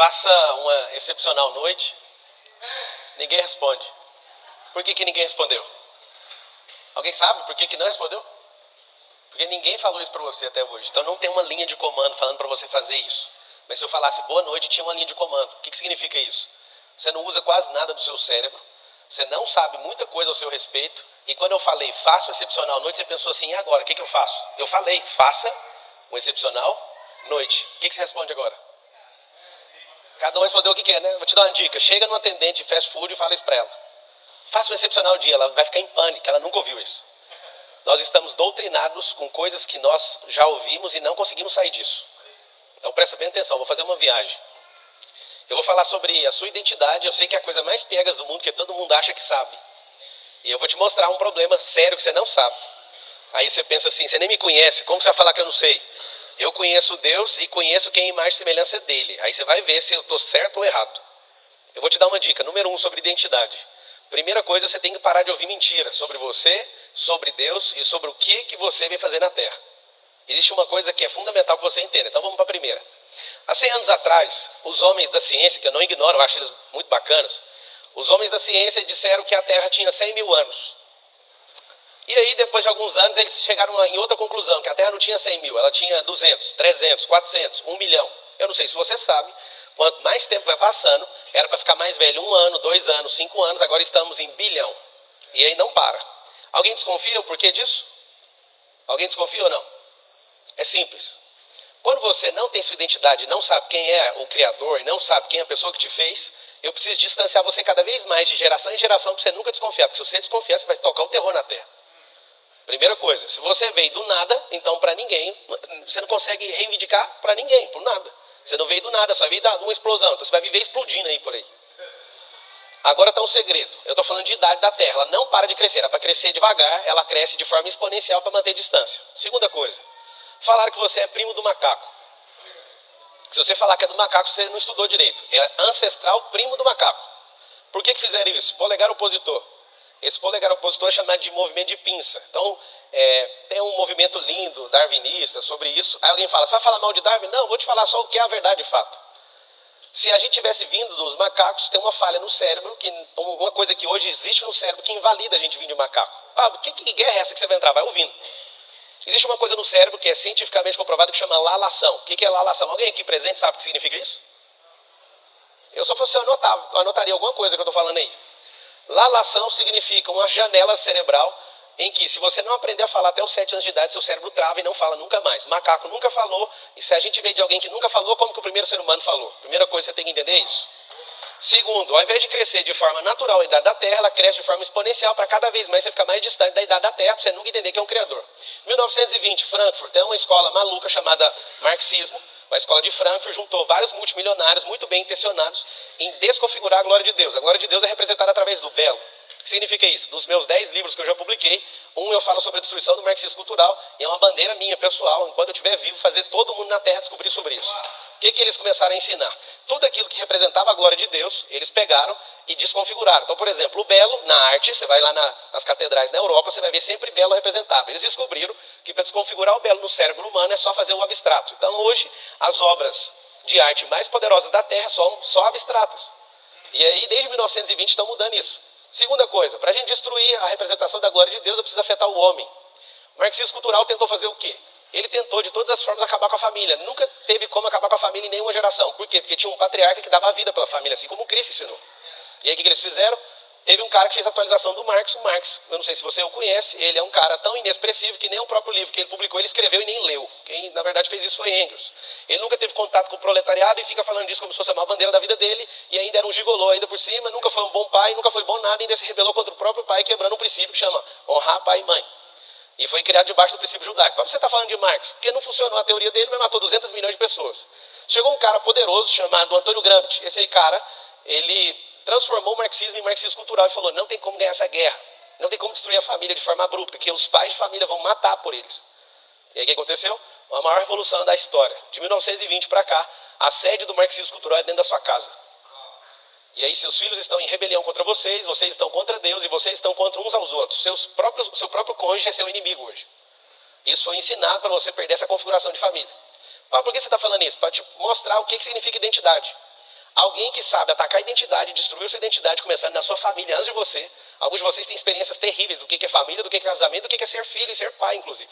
Faça uma excepcional noite. Ninguém responde. Por que ninguém respondeu? Alguém sabe por que não respondeu? Porque ninguém falou isso para você até hoje. Então não tem uma linha de comando falando para você fazer isso. Mas se eu falasse boa noite, tinha uma linha de comando. O que significa isso? Você não usa quase nada do seu cérebro. Você não sabe muita coisa ao seu respeito. E quando eu falei faça uma excepcional noite, você pensou assim, e agora? O que eu faço? Eu falei, faça uma excepcional noite. O que você responde agora? Cada um respondeu o que quer, né? Vou te dar uma dica. Chega numa atendente de fast food e fala isso para ela. Faça um excepcional dia. Ela vai ficar em pânico. Ela nunca ouviu isso. Nós estamos doutrinados com coisas que nós já ouvimos e não conseguimos sair disso. Então presta bem atenção. Vou fazer uma viagem. Eu vou falar sobre a sua identidade. Eu sei que é a coisa mais piegas do mundo, que todo mundo acha que sabe. E eu vou te mostrar um problema sério que você não sabe. Aí você pensa assim, você nem me conhece. Como você vai falar que eu não sei? Eu conheço Deus e conheço quem é imagem e semelhança dele. Aí você vai ver se eu estou certo ou errado. Eu vou te dar uma dica. Número 1, sobre identidade. Primeira coisa, você tem que parar de ouvir mentiras sobre você, sobre Deus e sobre o que você vem fazer na Terra. Existe uma coisa que é fundamental que você entenda. Então vamos para a primeira. Há 100 anos atrás, os homens da ciência, que eu não ignoro, eu acho eles muito bacanas, os homens da ciência disseram que a Terra tinha 100 mil anos. E aí, depois de alguns anos, eles chegaram em outra conclusão, que a Terra não tinha 100 mil, ela tinha 200, 300, 400, 1 milhão. Eu não sei se você sabe, quanto mais tempo vai passando, era para ficar mais velho 1 ano, 2 anos, 5 anos, agora estamos em bilhão. E aí não para. Alguém desconfia o porquê disso? Alguém desconfia ou não? É simples. Quando você não tem sua identidade, não sabe quem é o Criador, não sabe quem é a pessoa que te fez, eu preciso distanciar você cada vez mais de geração em geração para você nunca desconfiar. Porque se você desconfiar, você vai tocar o terror na Terra. Primeira coisa, se você veio do nada, então para ninguém, você não consegue reivindicar para ninguém, por nada. Você não veio do nada, só veio de uma explosão, então você vai viver explodindo aí por aí. Agora está um segredo, eu estou falando de idade da Terra, ela não para de crescer, ela para crescer devagar, ela cresce de forma exponencial para manter distância. Segunda coisa, falaram que você é primo do macaco. Se você falar que é do macaco, você não estudou direito, é ancestral primo do macaco. Por que fizeram isso? Polegar opositor. Esse polegar opositor é chamado de movimento de pinça. Então, tem um movimento lindo, darwinista, sobre isso. Aí alguém fala, você vai falar mal de Darwin? Não, vou te falar só o que é a verdade de fato. Se a gente tivesse vindo dos macacos, tem uma falha no cérebro, uma coisa que hoje existe no cérebro que invalida a gente vir de macaco. Pablo, que guerra é essa que você vai entrar? Vai ouvindo. Existe uma coisa no cérebro que é cientificamente comprovada que chama lalação. O que é lalação? Alguém aqui presente sabe o que significa isso? Eu só fosse anotaria alguma coisa que eu estou falando aí. Lalação significa uma janela cerebral em que, se você não aprender a falar até os 7 anos de idade, seu cérebro trava e não fala nunca mais. Macaco nunca falou, e se a gente veio de alguém que nunca falou, como que o primeiro ser humano falou? Primeira coisa, você tem que entender isso. Segundo, ao invés de crescer de forma natural a idade da Terra, ela cresce de forma exponencial para cada vez mais você ficar mais distante da idade da Terra, para você nunca entender que é um criador. 1920, Frankfurt, tem uma escola maluca chamada marxismo. A escola de Frankfurt juntou vários multimilionários muito bem intencionados em desconfigurar a glória de Deus. A glória de Deus é representada através do belo. O que significa isso? Dos meus 10 livros que eu já publiquei, eu falo sobre a destruição do marxismo cultural e é uma bandeira minha, pessoal, enquanto eu estiver vivo, fazer todo mundo na Terra descobrir sobre isso. O que eles começaram a ensinar? Tudo aquilo que representava a glória de Deus, eles pegaram e desconfiguraram. Então, por exemplo, o belo na arte, você vai lá nas catedrais na Europa, você vai ver sempre belo representado. Eles descobriram que para desconfigurar o belo no cérebro humano é só fazer o abstrato. Então, hoje, as obras de arte mais poderosas da Terra são só abstratas. E aí, desde 1920, estão mudando isso. Segunda coisa, para a gente destruir a representação da glória de Deus, eu preciso afetar o homem. O marxismo cultural tentou fazer o quê? Ele tentou de todas as formas acabar com a família. Nunca teve como acabar com a família em nenhuma geração. Por quê? Porque tinha um patriarca que dava a vida pela família, assim como o Cristo ensinou. E aí o que eles fizeram? Teve um cara que fez a atualização do Marx. O Marx, eu não sei se você o conhece, ele é um cara tão inexpressivo que nem o próprio livro que ele publicou, ele escreveu e nem leu. Quem, na verdade, fez isso foi Engels. Ele nunca teve contato com o proletariado e fica falando disso como se fosse a maior bandeira da vida dele, e ainda era um gigolô ainda por cima, nunca foi um bom pai, nunca foi bom nada, ainda se rebelou contra o próprio pai, quebrando um princípio que chama honrar pai e mãe. E foi criado debaixo do princípio judaico. Por que você está falando de Marx? Porque não funcionou a teoria dele, mas matou 200 milhões de pessoas. Chegou um cara poderoso chamado Antônio Gramsci. Esse cara, ele transformou o marxismo em marxismo cultural e falou, não tem como ganhar essa guerra. Não tem como destruir a família de forma abrupta, que os pais de família vão matar por eles. E aí o que aconteceu? A maior revolução da história. De 1920 para cá, a sede do marxismo cultural é dentro da sua casa. E aí seus filhos estão em rebelião contra vocês estão contra Deus e vocês estão contra uns aos outros. Seu próprio cônjuge é seu inimigo hoje. Isso foi ensinado para você perder essa configuração de família. Por que você está falando isso? Para te mostrar o que significa identidade. Alguém que sabe atacar a identidade, destruir sua identidade, começando na sua família, antes de você. Alguns de vocês têm experiências terríveis do que é família, do que é casamento, do que é ser filho e ser pai, inclusive.